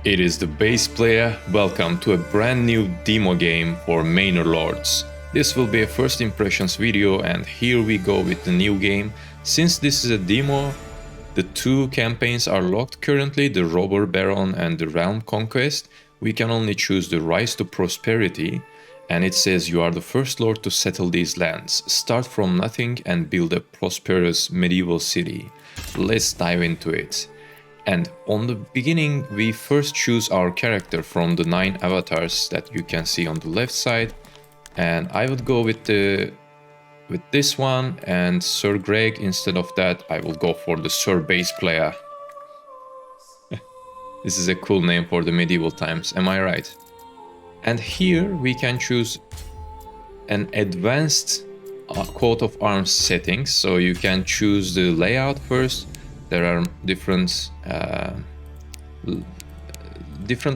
It is the bass player. Welcome to a brand new demo game for Manor Lords. This will be a first impressions video, and here we go with the new game. Since this is a demo, the two campaigns are locked currently, the Robber Baron and the Realm Conquest. We can only choose the Rise to Prosperity, and it says you are the first lord to settle these lands. Start from nothing and build a prosperous medieval city. Let's dive into it. And on the beginning, we first choose our character from the 9 avatars that you can see on the left side. And I would go with this one, and Sir Greg. Instead of that, I will go for the Sir Bass Player. This is a cool name for the medieval times, am I right? And here we can choose an advanced coat of arms settings. So you can choose the layout first. There are different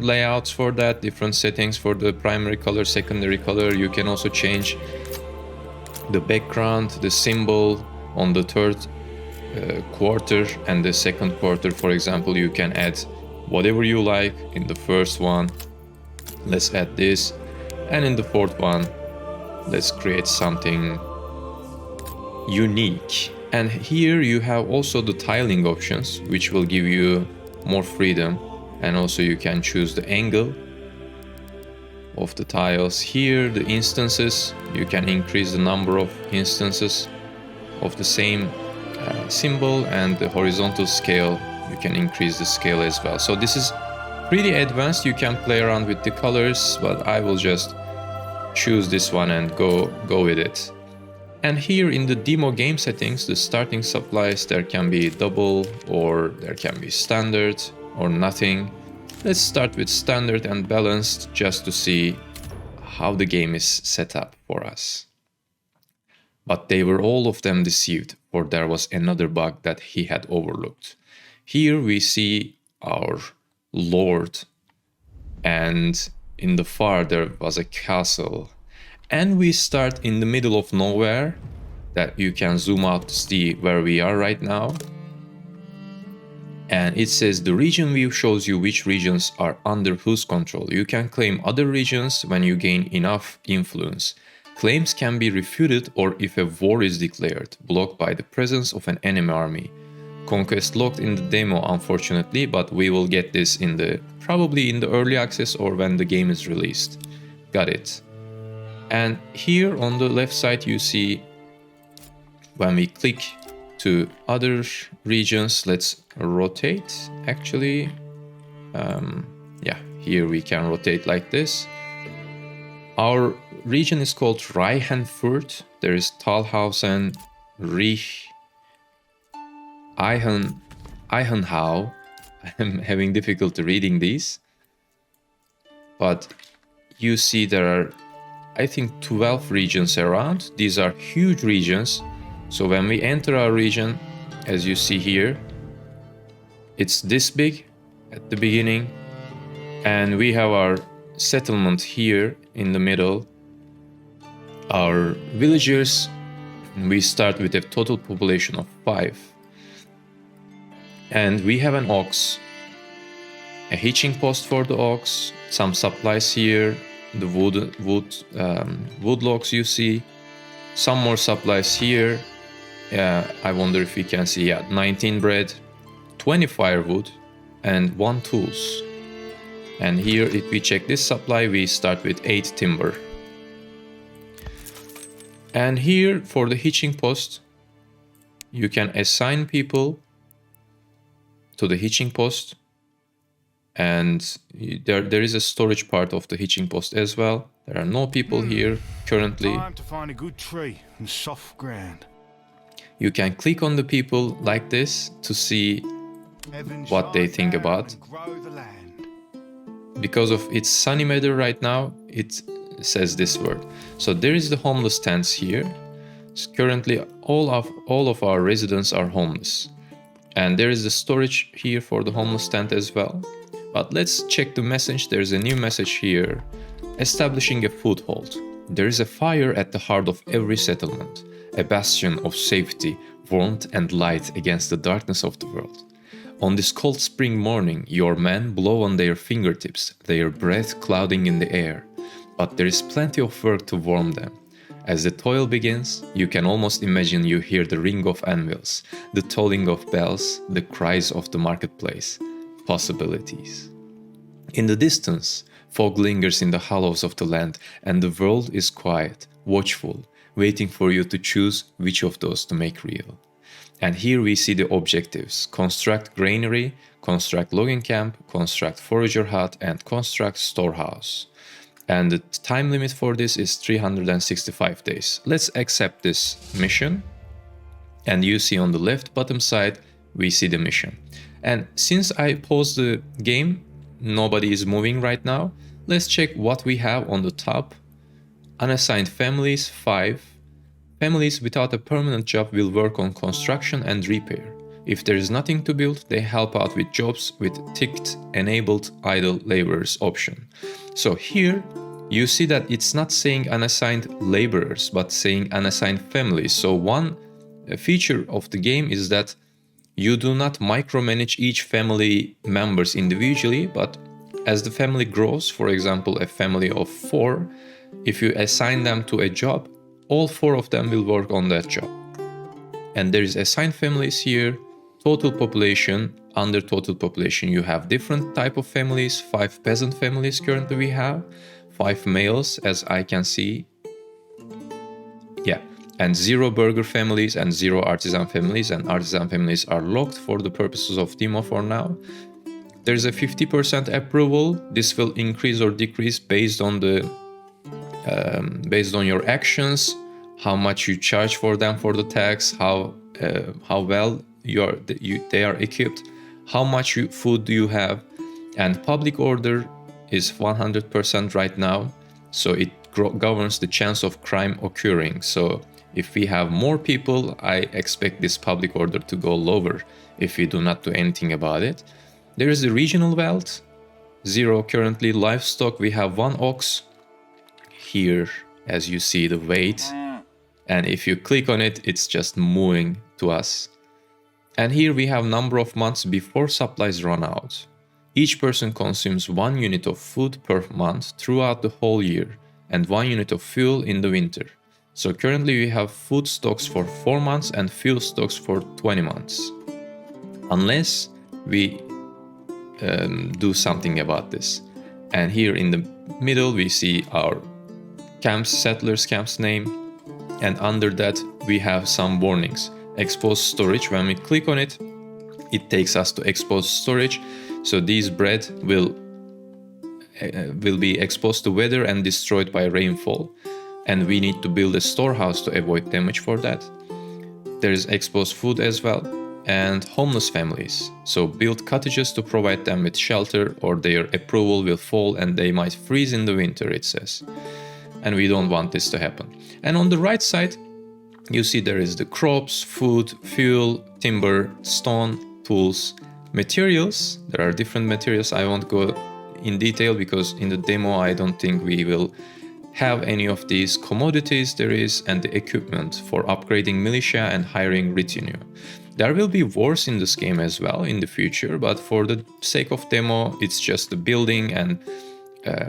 layouts for that, different settings for the primary color, secondary color. You can also change the background, the symbol on the third quarter and the second quarter. For example, you can add whatever you like. In the first one, let's add this, and in the fourth one, let's create something unique. And here you have also the tiling options, which will give you more freedom. And also you can choose the angle of the tiles. Here, the instances, you can increase the number of instances of the same symbol, and the horizontal scale, you can increase the scale as well. So this is pretty advanced. You can play around with the colors, but I will just choose this one and go with it. And here in the demo game settings, the starting supplies, there can be double, or there can be standard, or nothing. Let's start with standard and balanced just to see how the game is set up for us. But they were all of them deceived, for there was another bug that he had overlooked. Here we see our lord, and in the far there was a castle. And we start in the middle of nowhere, that you can zoom out to see where we are right now. And it says the region view shows you which regions are under whose control. You can claim other regions when you gain enough influence. Claims can be refuted or if a war is declared, blocked by the presence of an enemy army. Conquest locked in the demo, unfortunately, but we will get this probably in the early access or when the game is released. Got it. And here on the left side you see, when we click to other regions, let's rotate actually. Yeah, here we can rotate like this. Our region is called Reichenfurt. There is Talhausen, Rich, Eichenhau. I'm having difficulty reading these. But you see there are, I think, 12 regions around. These are huge regions. So when we enter our region, as you see here, it's this big at the beginning. And we have our settlement here in the middle. Our villagers, we start with a total population of 5. And we have an ox, a hitching post for the ox, some supplies here, the wood logs you see, some more supplies here. I wonder if we can see, 19 bread, 20 firewood, and 1 tools. And here, if we check this supply, we start with 8 timber. And here for the hitching post, you can assign people to the hitching post. And there is a storage part of the hitching post as well. There are no people here currently. Time to find a good tree and soft ground. You can click on the people like this to see what they think about. Because of its sunny weather right now, it says this word. So there is the homeless tents here. So currently all of our residents are homeless. And there is the storage here for the homeless tent as well. But let's check the message. There's a new message here. Establishing a foothold. There is a fire at the heart of every settlement, a bastion of safety, warmth and light against the darkness of the world. On this cold spring morning, your men blow on their fingertips, their breath clouding in the air. But there is plenty of work to warm them. As the toil begins, you can almost imagine you hear the ring of anvils, the tolling of bells, the cries of the marketplace. Possibilities. In the distance, fog lingers in the hollows of the land, and the world is quiet, watchful, waiting for you to choose which of those to make real. And here we see the objectives: construct granary, construct logging camp, construct forager hut, and construct storehouse. And the time limit for this is 365 days. Let's accept this mission. And you see on the left bottom side, we see the mission. And since I paused the game, nobody is moving right now. Let's check what we have on the top. Unassigned families, 5. Families without a permanent job will work on construction and repair. If there is nothing to build, they help out with jobs with ticked enabled idle laborers option. So here you see that it's not saying unassigned laborers, but saying unassigned families. So one feature of the game is that you do not micromanage each family members individually, but as the family grows, for example, a family of 4, if you assign them to a job, all 4 of them will work on that job. And there is assigned families here, total population, under total population. You have different type of families, 5 peasant families currently we have, 5 males as I can see. Yeah, and 0 burger families and 0 artisan families, and artisan families are locked for the purposes of demo for now. There's a 50% approval. This will increase or decrease based on the based on your actions, how much you charge for them for the tax, how well they are equipped, how much food do you have, and public order is 100% right now, so it governs the chance of crime occurring. So if we have more people, I expect this public order to go lower if we do not do anything about it. There is the regional wealth, 0 currently. Livestock, we have 1 ox. Here, as you see, the weight, and if you click on it, it's just moving to us. And here we have number of months before supplies run out. Each person consumes 1 unit of food per month throughout the whole year, and 1 unit of fuel in the winter. So currently we have food stocks for 4 months and fuel stocks for 20 months. Unless we do something about this. And here in the middle we see our camps, settlers camps name, and under that we have some warnings. Exposed storage, when we click on it, it takes us to exposed storage. So these bread will be exposed to weather and destroyed by rainfall, and we need to build a storehouse to avoid damage for that. There is exposed food as well, and homeless families. So build cottages to provide them with shelter, or their approval will fall and they might freeze in the winter, it says. And we don't want this to happen. And on the right side, you see there is the crops, food, fuel, timber, stone, tools, materials. There are different materials. I won't go in detail because in the demo I don't think we will have any of these. Commodities there is, and the equipment for upgrading militia and hiring retinue. There will be wars in this game as well in the future, but for the sake of demo, it's just the building and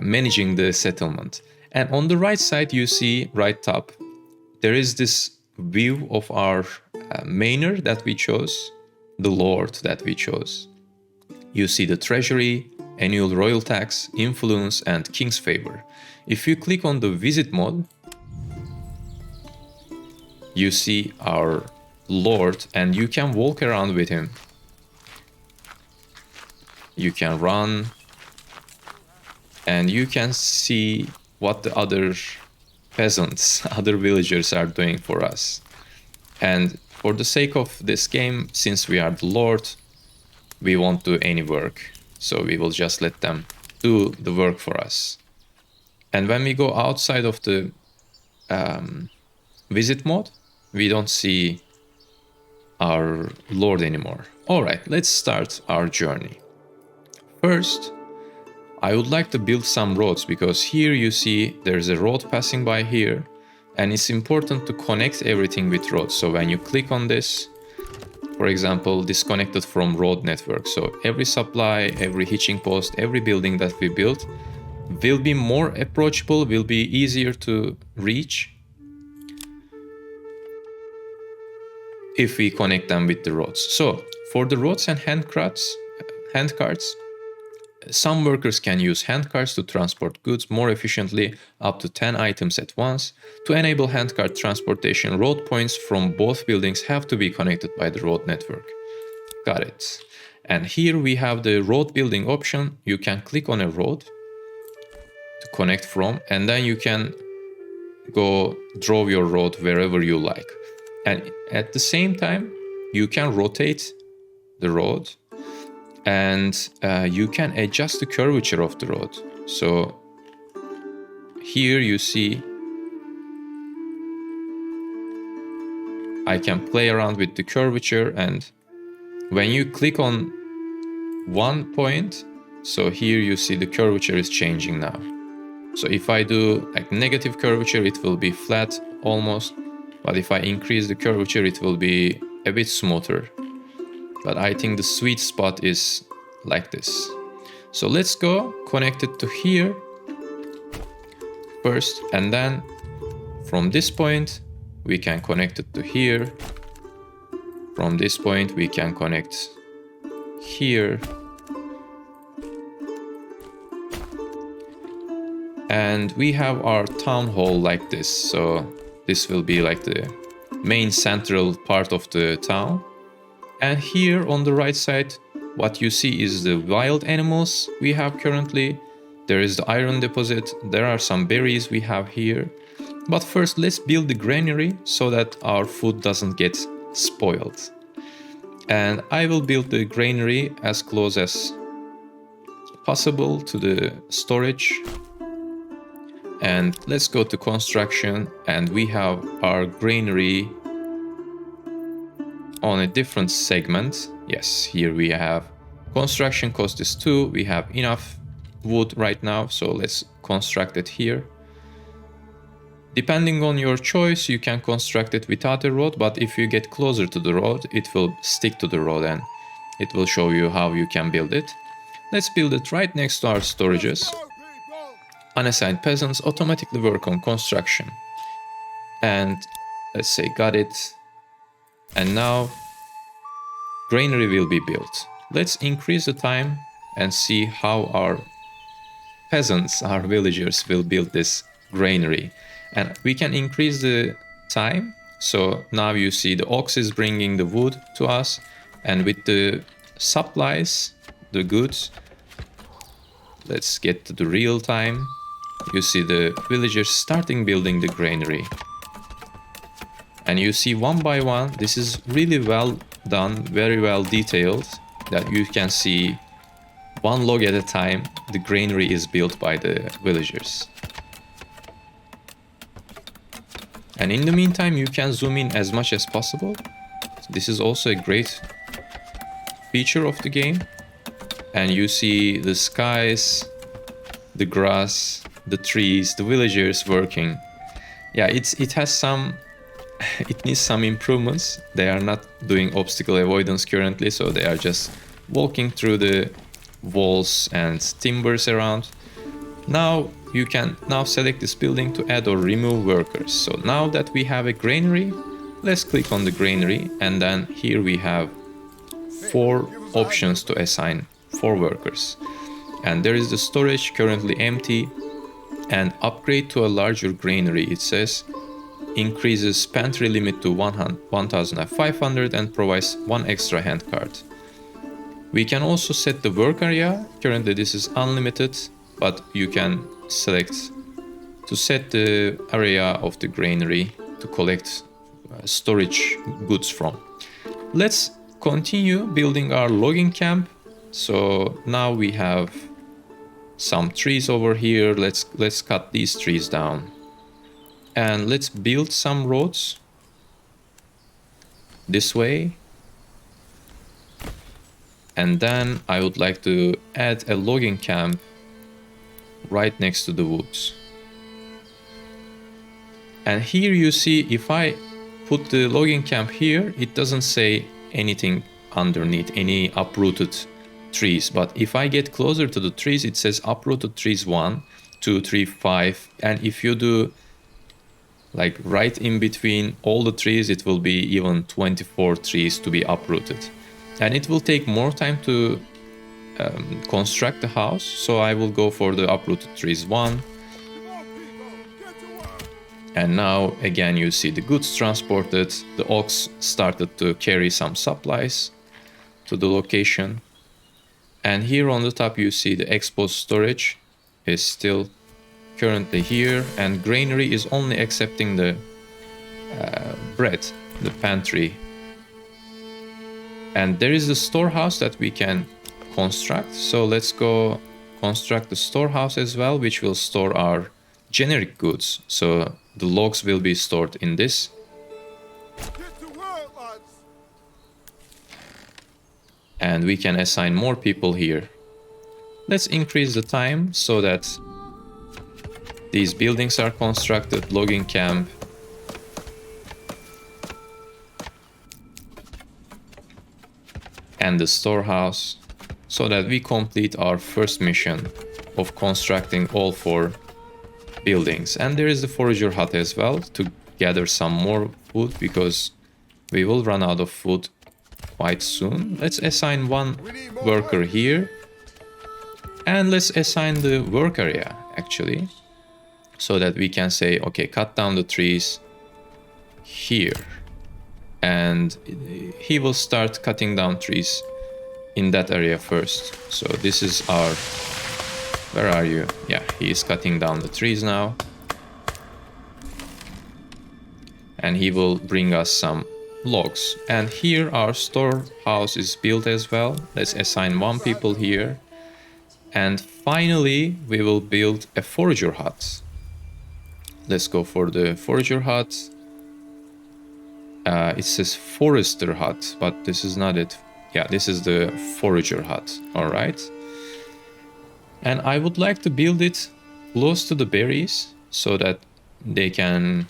managing the settlement. And on the right side, you see right top, there is this view of our manor that we chose, the lord that we chose. You see the treasury, annual royal tax, influence, and king's favor. If you click on the visit mode, you see our lord and you can walk around with him. You can run and you can see what the other peasants, other villagers are doing for us. And for the sake of this game, since we are the lord, we won't do any work. So we will just let them do the work for us. And when we go outside of the visit mode, we don't see our lord anymore. All right, let's start our journey. First, I would like to build some roads, because here you see there's a road passing by here, and it's important to connect everything with roads. So when you click on this, for example, disconnected from road network. So every supply, every hitching post, every building that we build will be more approachable, will be easier to reach if we connect them with the roads. So for the roads and handcarts, some workers can use handcarts to transport goods more efficiently, up to 10 items at once. To enable handcart transportation, road points from both buildings have to be connected by the road network. Got it. And here we have the road building option. You can click on a road to connect from, and then you can go draw your road wherever you like. And at the same time, you can rotate the road, and you can adjust the curvature of the road. So here you see I can play around with the curvature, and when you click on one point, so here you see the curvature is changing now. So if I do like negative curvature, it will be flat almost, but if I increase the curvature, it will be a bit smoother. But I think the sweet spot is like this. So let's go connect it to here first, and then from this point we can connect it to here. From this point we can connect here. And we have our town hall like this. So this will be like the main central part of the town. And here on the right side, what you see is the wild animals we have currently. There is the iron deposit. There are some berries we have here. But first, let's build the granary so that our food doesn't get spoiled. And I will build the granary as close as possible to the storage. And let's go to construction, and we have our granary on a different segment. Yes, here we have construction cost is 2. We have enough wood right now, so let's construct it here. Depending on your choice, you can construct it without a road, but if you get closer to the road, it will stick to the road and it will show you how you can build it. Let's build it right next to our storages. Unassigned peasants automatically work on construction. And let's say got it. And now granary will be built. Let's increase the time and see how our peasants, our villagers, will build this granary. And we can increase the time. So now you see the ox is bringing the wood to us, and with the supplies, the goods, let's get to the real time. You see the villagers starting building the granary. And you see one by one, this is really well done, very well detailed, that you can see one log at a time, the granary is built by the villagers. And in the meantime, you can zoom in as much as possible. This is also a great feature of the game. And you see the skies, the grass, the trees, the villagers working. Yeah, it has some... it needs some improvements. They are not doing obstacle avoidance currently, so they are just walking through the walls and timbers around. Now you can select this building to add or remove workers. So now that we have a granary, let's click on the granary, and then here we have 4 options to assign 4 workers. And there is the storage currently empty, and upgrade to a larger granary. It says increases pantry limit to 1,500 and provides 1 extra handcart. We can also set the work area. Currently this is unlimited, but you can select to set the area of the granary to collect storage goods from. Let's continue building our logging camp. So now we have some trees over here. Let's cut these trees down. And let's build some roads this way. And then I would like to add a logging camp right next to the woods. And here you see, if I put the logging camp here, it doesn't say anything underneath, any uprooted trees. But if I get closer to the trees, it says uprooted trees 1, 2, 3, 5. And if you do like right in between all the trees, it will be even 24 trees to be uprooted. And it will take more time to construct the house. So I will go for the uprooted trees 1. And now again you see the goods transported. The ox started to carry some supplies to the location. And here on the top you see the exposed storage is still currently here, and granary is only accepting the bread, the pantry. And there is the storehouse that we can construct. So let's go construct the storehouse as well, which will store our generic goods. So the logs will be stored in this. And we can assign more people here. Let's increase the time so that these buildings are constructed. Logging camp. And the storehouse, so that we complete our first mission of constructing all 4 buildings. And there is the forager hut as well to gather some more food, because we will run out of food quite soon. Let's assign 1 worker here, and let's assign the work area actually, so that we can say, okay, cut down the trees here, and he will start cutting down trees in that area first. So this is our, where are you? Yeah, he is cutting down the trees now, and he will bring us some logs. And here our storehouse is built as well. Let's assign 1 people here, and finally we will build a forager hut. Let's go for the forager hut. It says forester hut, but this is not it. Yeah, this is the forager hut. All right. And I would like to build it close to the berries so that they can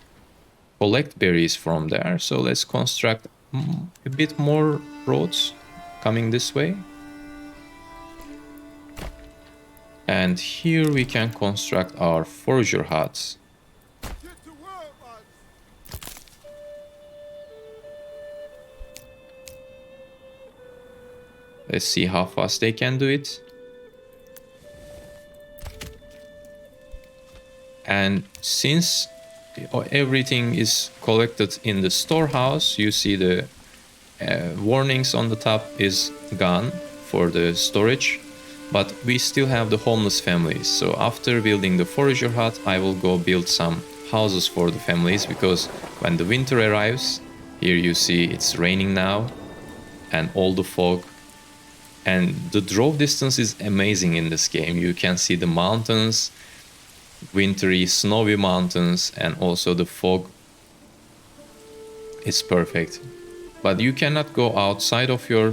collect berries from there. So let's construct a bit more roads coming this way. And here we can construct our forager huts. Let's see how fast they can do it. And since everything is collected in the storehouse, you see the warnings on the top is gone for the storage, but we still have the homeless families. So after building the forager hut, I will go build some houses for the families, because when the winter arrives, here you see it's raining now and all the fog. And the draw distance is amazing in this game. You can see the mountains, wintry, snowy mountains, and also the fog. It's perfect. But you cannot go outside of your,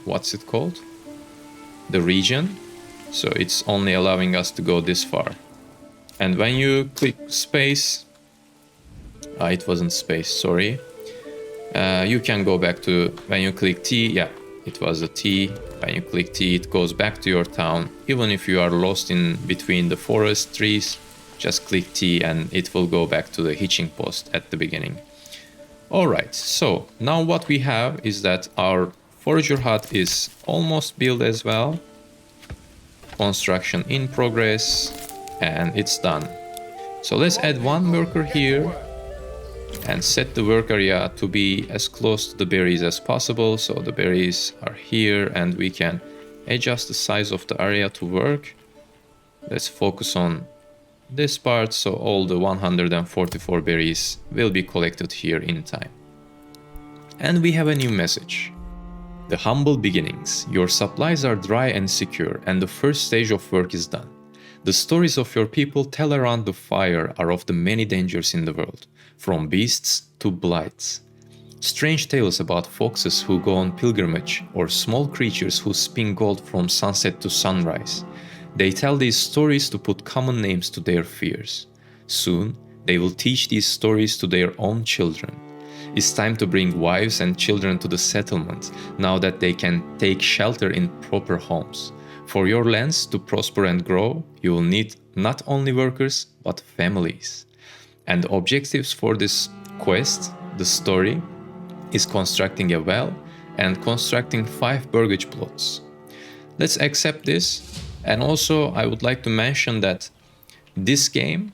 what's it called? The region. So it's only allowing us to go this far. And when you click space, it wasn't space, sorry. You can go back to, when you click T, yeah. It was a T. When you click T, it goes back to your town. Even if you are lost in between the forest trees, just click T and it will go back to the hitching post at the beginning. Alright, so now what we have is that our forager hut is almost built as well. Construction in progress, and it's done. So let's add 1 worker here and set the work area to be as close to the berries as possible. So the berries are here, and we can adjust the size of the area to work. Let's focus on this part, so all the 144 berries will be collected here in time. And we have a new message. The humble beginnings. Your supplies are dry and secure, and the first stage of work is done. The stories of your people tell around the fire are of the many dangers in the world, from beasts to blights. Strange tales about foxes who go on pilgrimage, or small creatures who spin gold from sunset to sunrise. They tell these stories to put common names to their fears. Soon, they will teach these stories to their own children. It's time to bring wives and children to the settlement, now that they can take shelter in proper homes. For your lands to prosper and grow, you will need not only workers, but families. And the objectives for this quest, the story, is constructing a well and constructing 5 burgage plots. Let's accept this. And also I would like to mention that this game,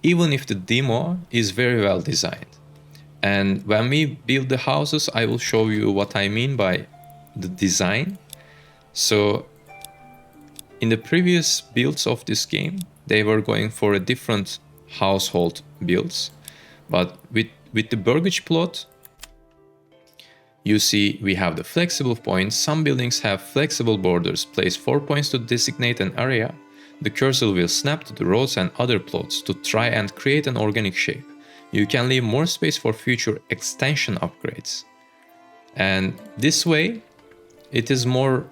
even if the demo is very well designed, and when we build the houses, I will show you what I mean by the design. So in the previous builds of this game, they were going for a different household builds, but with the burgage plot, you see we have the flexible points. Some buildings have flexible borders. Place 4 points to designate an area. The cursor will snap to the roads and other plots to try and create an organic shape. You can leave more space for future extension upgrades. And this way, it is more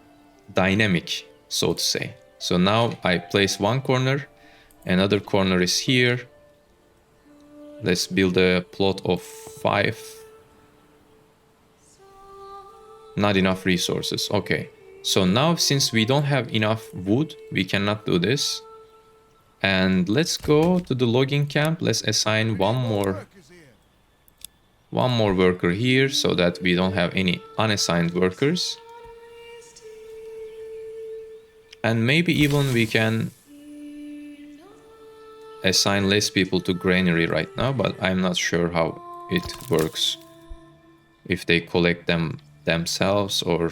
dynamic, so to say. So now I place one corner, another corner is here. Let's build a plot of 5. Not enough resources. Okay. So now since we don't have enough wood, we cannot do this. And let's go to the logging camp. Let's assign one more worker here so that we don't have any unassigned workers. And maybe even we can assign less people to granary right now, but I'm not sure how it works. If they collect them themselves or...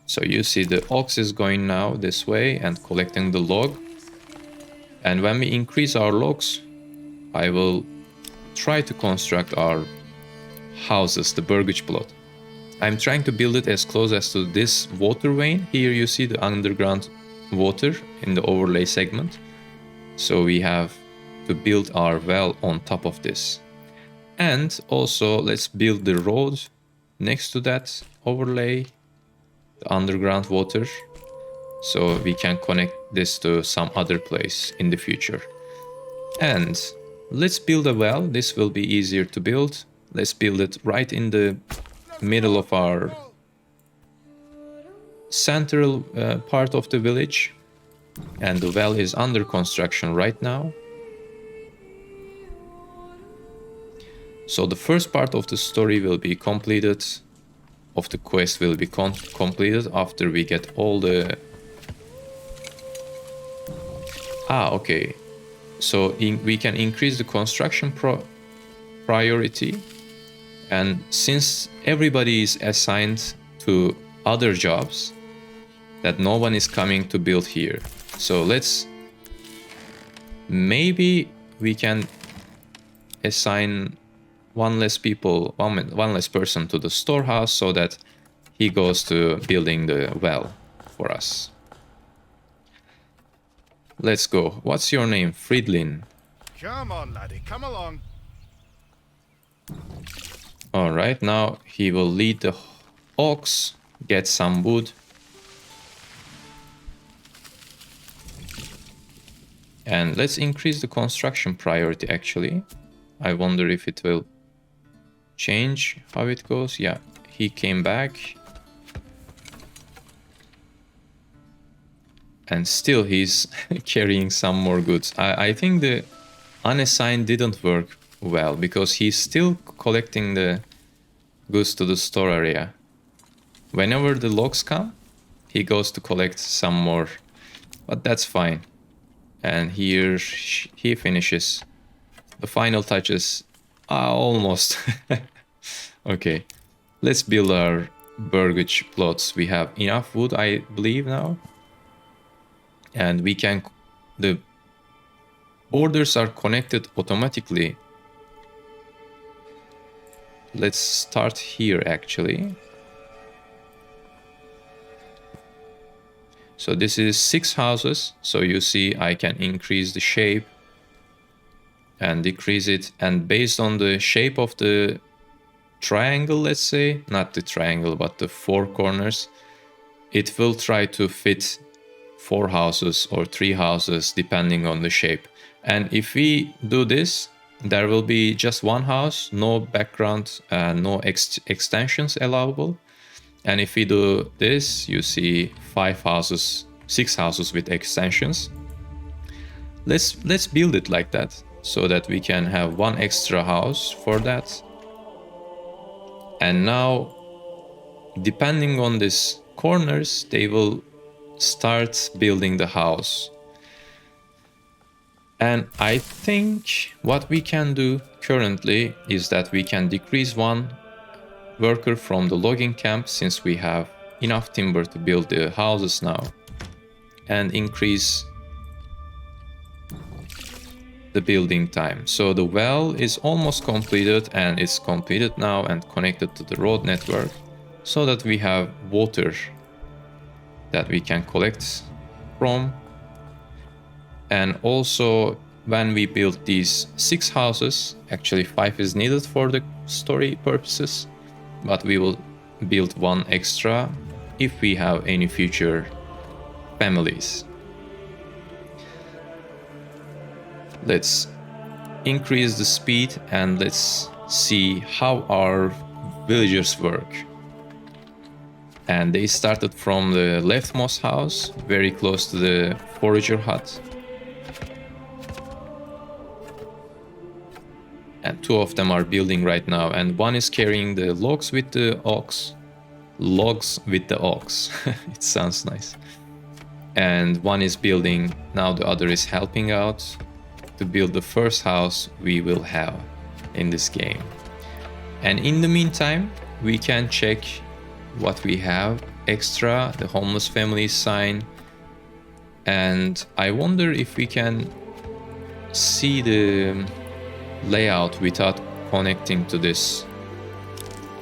So you see the ox is going now this way and collecting the log. And when we increase our logs, I will try to construct our houses, the burgage plot. I'm trying to build it as close as to this water vein. Here you see the underground water in the overlay segment. So we have to build our well on top of this. And also let's build the road next to that overlay, the underground water, so we can connect this to some other place in the future. And let's build a well. This will be easier to build. Let's build it right in the middle of our central part of the village. And the well is under construction right now. So the first part of the story will be completed, of the quest will be completed after we get all the... okay. So we can increase the construction priority. And since everybody is assigned to other jobs, that no one is coming to build here. So let's... Maybe we can assign one less person to the storehouse so that he goes to building the well for us. Let's go. What's your name? Friedlin. Come on, laddie, come along. Alright, now he will lead the ox, get some wood. And let's increase the construction priority actually. I wonder if it will change how it goes. Yeah, he came back. And still he's carrying some more goods. I think the unassigned didn't work well because he's still collecting the goods to the store area. Whenever the logs come, he goes to collect some more. But that's fine. And here he finishes. The final touches. Almost. Okay. Let's build our burgage plots. We have enough wood, I believe now. And we can... The borders are connected automatically. Let's start here actually. So this is 6 houses. So you see I can increase the shape and decrease it. And based on the shape of the triangle, let's say, not the triangle, but the 4 corners, it will try to fit 4 houses or 3 houses depending on the shape. And if we do this, there will be just one house, no background, no extensions allowable. And if we do this, you see 5 houses, 6 houses with extensions. Let's build it like that, so that we can have one extra house for that. And now, depending on these corners, they will start building the house. And I think what we can do currently is that we can decrease one worker from the logging camp, since we have enough timber to build the houses now, and increase the building time. So the well is almost completed, and it's completed now and connected to the road network, so that we have water that we can collect from. And also, when we build these 6 houses, actually 5 is needed for the story purposes, but we will build 1 extra if we have any future families. Let's increase the speed and let's see how our villagers work. And they started from the leftmost house, very close to the forager hut. And 2 of them are building right now, and 1 is carrying the logs with the ox. Logs with the ox. It sounds nice. And 1 is building, now the other is helping out to build the first house we will have in this game. And in the meantime, we can check what we have extra, the homeless family sign. And I wonder if we can see the layout without connecting to this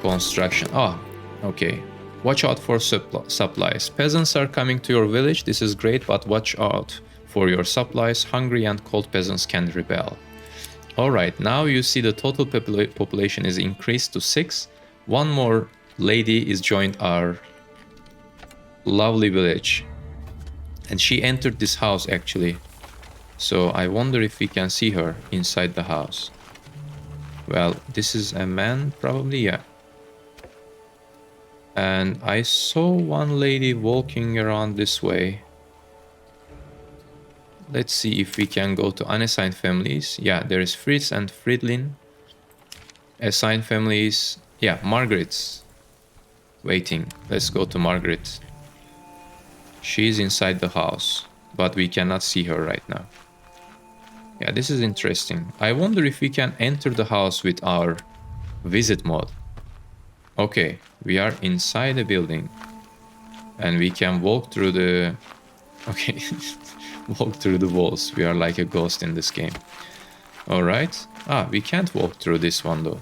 construction. Oh, okay. Watch out for supplies. Peasants are coming to your village. This is great, but watch out for your supplies. Hungry and cold peasants can rebel. Alright, now you see the total population is increased to 6. 1 more lady is joined our lovely village. And she entered this house actually. So I wonder if we can see her inside the house. Well, this is a man, probably, yeah. And I saw 1 lady walking around this way. Let's see if we can go to unassigned families. Yeah, there is Fritz and Fridlin. Assigned families, yeah, Margaret's waiting. Let's go to Margaret. She's inside the house, but we cannot see her right now. Yeah, this is interesting. I wonder if we can enter the house with our visit mod. Okay, we are inside the building. And we can walk through the... Okay, walk through the walls. We are like a ghost in this game. Alright. Ah, we can't walk through this one though.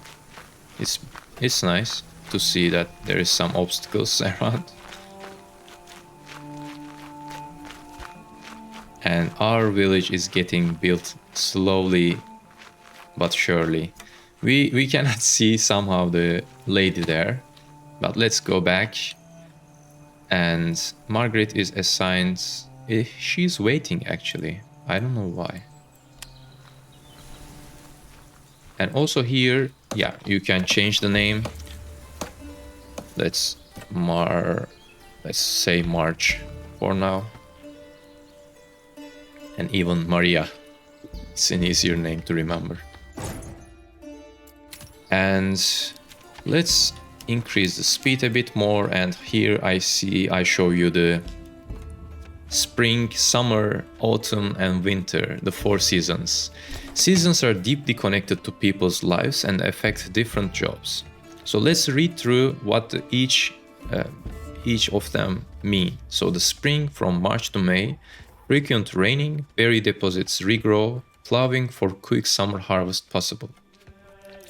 It's nice to see that there is some obstacles around. And our village is getting built slowly but surely. We cannot see somehow the lady there, but let's go back. And Margaret is assigned. She's waiting actually. I don't know why. And also here, yeah, you can change the name. Let's say March for now. And even Maria. It's an easier name to remember. And let's increase the speed a bit more. And here I show you the spring, summer, autumn, and winter, the 4 seasons. Seasons are deeply connected to people's lives and affect different jobs. So let's read through what each of them mean. So the spring from March to May, frequent raining, berry deposits regrow, plowing for quick summer harvest possible.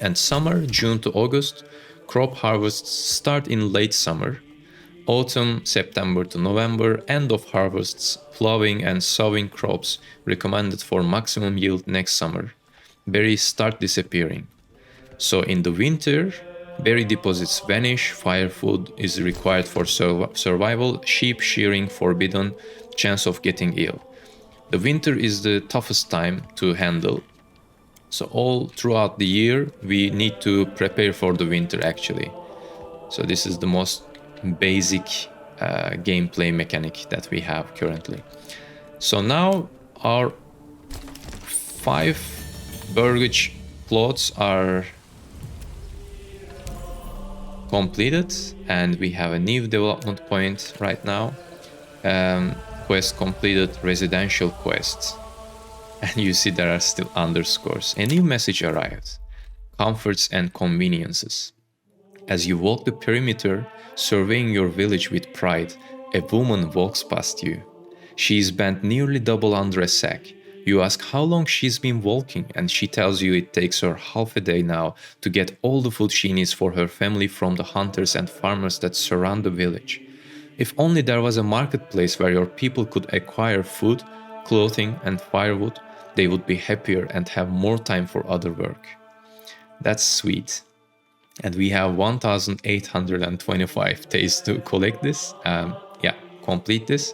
And summer, June to August, crop harvests start in late summer. Autumn, September to November, end of harvests, plowing and sowing crops recommended for maximum yield next summer. Berries start disappearing. So in the winter, berry deposits vanish, firewood is required for survival, sheep shearing forbidden, chance of getting ill. The winter is the toughest time to handle. So all throughout the year, we need to prepare for the winter actually. So this is the most basic gameplay mechanic that we have currently. So now our 5 burgage plots are completed and we have a new development point right now. Quest completed, residential quests. And you see there are still underscores. A new message arrived. Comforts and conveniences. As you walk the perimeter, surveying your village with pride, a woman walks past you. She is bent nearly double under a sack. You ask how long she's been walking, and she tells you it takes her half a day now to get all the food she needs for her family from the hunters and farmers that surround the village. If only there was a marketplace where your people could acquire food, clothing, and firewood, they would be happier and have more time for other work. That's sweet. And we have 1,825 days to collect this. Complete this.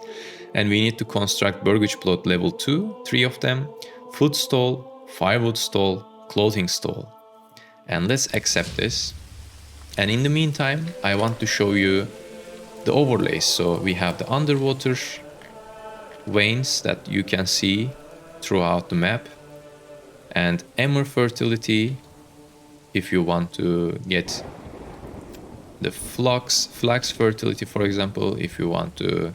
And we need to construct burgage plot level 2, 3 of them, food stall, firewood stall, clothing stall. And let's accept this. And in the meantime, I want to show you the overlays. So we have the underwater veins that you can see throughout the map, and emmer fertility if you want to get the flax fertility, for example, if you want to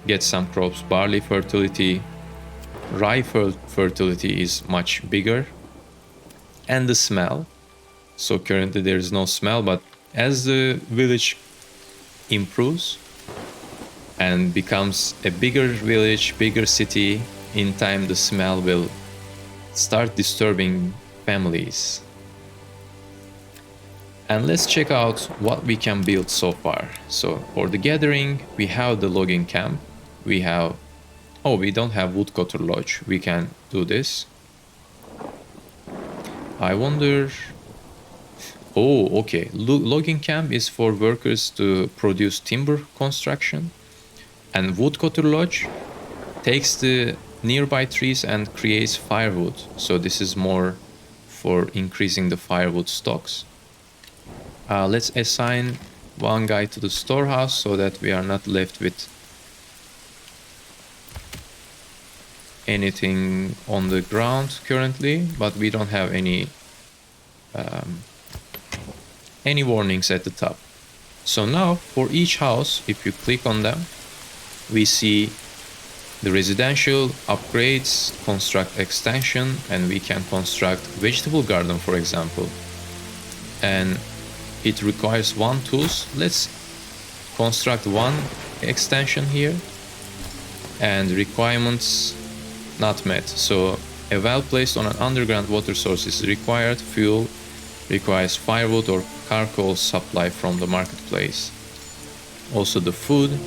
get some crops, barley fertility, rye fertility is much bigger, and the smell. So currently there is no smell, but as the village improves and becomes a bigger village, bigger city, in time the smell will start disturbing families. And let's check out what we can build so far. So for the gathering, we have the logging camp. We don't have woodcutter lodge. We can do this. I wonder... Oh, okay. Logging camp is for workers to produce timber construction. And woodcutter lodge takes the nearby trees and creates firewood. So this is more for increasing the firewood stocks. Let's assign one guy to the storehouse so that we are not left with anything on the ground currently, but we don't have any warnings at the top. So now for each house, if you click on them, we see the residential upgrades, construct extension, and we can construct vegetable garden, for example. And it requires 1 tools. Let's construct 1 extension here. And requirements not met. So a well placed on an underground water source is required. Fuel requires firewood or charcoal supply from the marketplace. Also the food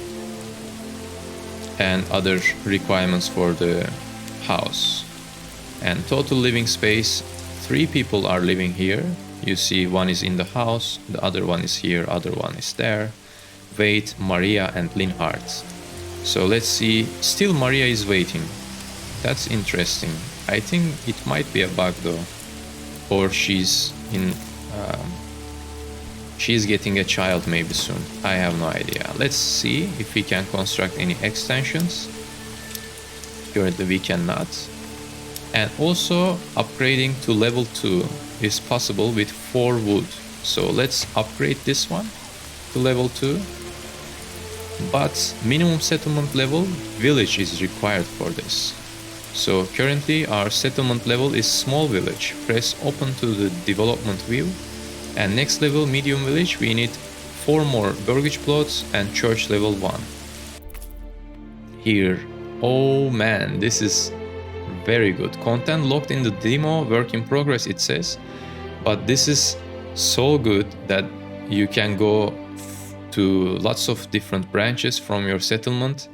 and other requirements for the house. And total living space, 3 people are living here. You see one is in the house, the other one is here, other one is there. Wait, Maria and Linhart. So let's see, still Maria is waiting. That's interesting. I think it might be a bug though. Or she's getting a child maybe soon. I have no idea. Let's see if we can construct any extensions. Currently we cannot. And also upgrading to level 2 is possible with 4 wood. So let's upgrade this one to level 2. But minimum settlement level village is required for this. So currently our settlement level is small village. Press open to the development view. And next level medium village, we need 4 more burgage plots and church level 1. Here, oh man, this is very good. Content locked in the demo, work in progress it says. But this is so good that you can go to lots of different branches from your settlement.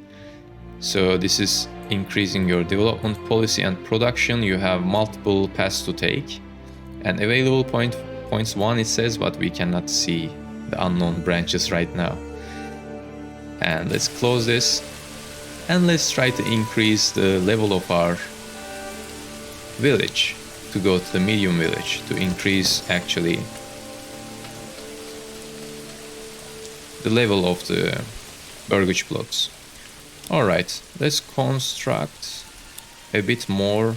So this is increasing your development policy and production. You have multiple paths to take. And available points 1 it says, but we cannot see the unknown branches right now. And let's close this. And let's try to increase the level of our village. to go to the medium village to increase actually the level of the burgage plots. Alright, let's construct a bit more.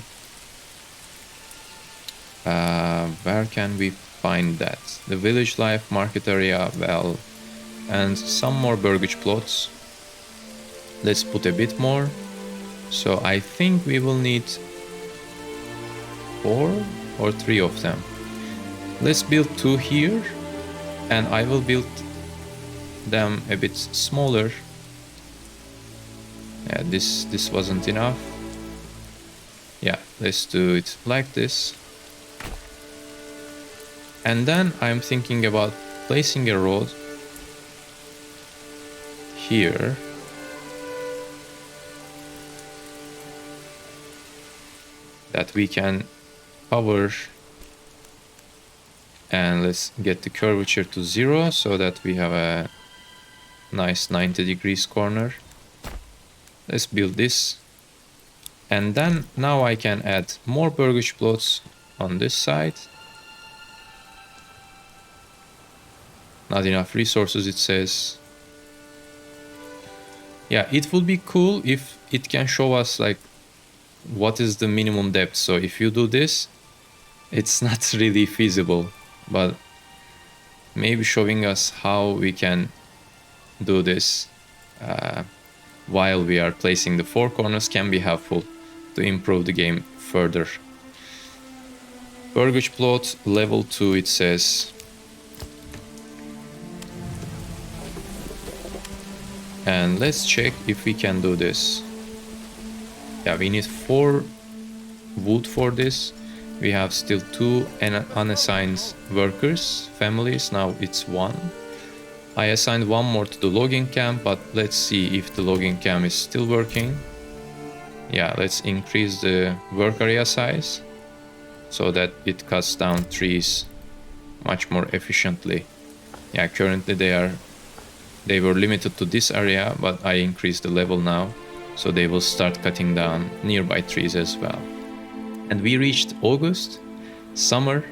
Where can we find that? The village life, market area, well, and some more burgage plots. Let's put a bit more. So I think we will need 4 or 3 of them. Let's build 2 here, and I will build them a bit smaller. Yeah, this wasn't enough. Yeah, let's do it like this. And then I'm thinking about placing a road here. That we can cover, and let's get the curvature to 0 so that we have a nice 90 degrees corner. Let's build this, and then now I can add more burgage plots on this side. Not enough resources, it says. Yeah, it would be cool if it can show us like what is the minimum depth. So if you do this, it's not really feasible, but maybe showing us how we can do this while we are placing the 4 corners can be helpful to improve the game further. Burgage plot level 2, it says. And let's check if we can do this. Yeah, we need 4 wood for this. We have still 2 unassigned workers, families. Now it's 1. I assigned 1 more to the logging camp, but let's see if the logging camp is still working. Yeah, let's increase the work area size so that it cuts down trees much more efficiently. Yeah, currently they were limited to this area, but I increased the level now, so they will start cutting down nearby trees as well. And we reached August, summer,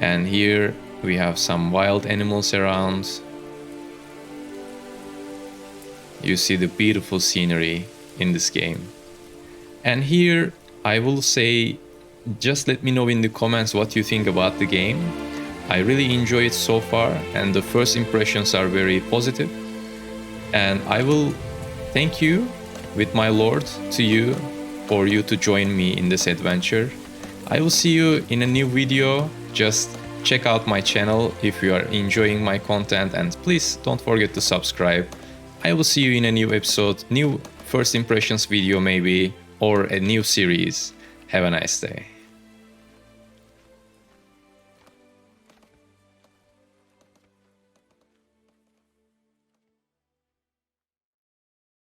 and here we have some wild animals around. You see the beautiful scenery in this game. And here I will say, just let me know in the comments what you think about the game. I really enjoy it so far, and the first impressions are very positive. And I will thank you with my lord to you for you to join me in this adventure. I will see you in a new video. Just check out my channel if you are enjoying my content, and please don't forget to subscribe. I will see you in a new episode, new first impressions video maybe, or a new series. Have a nice day.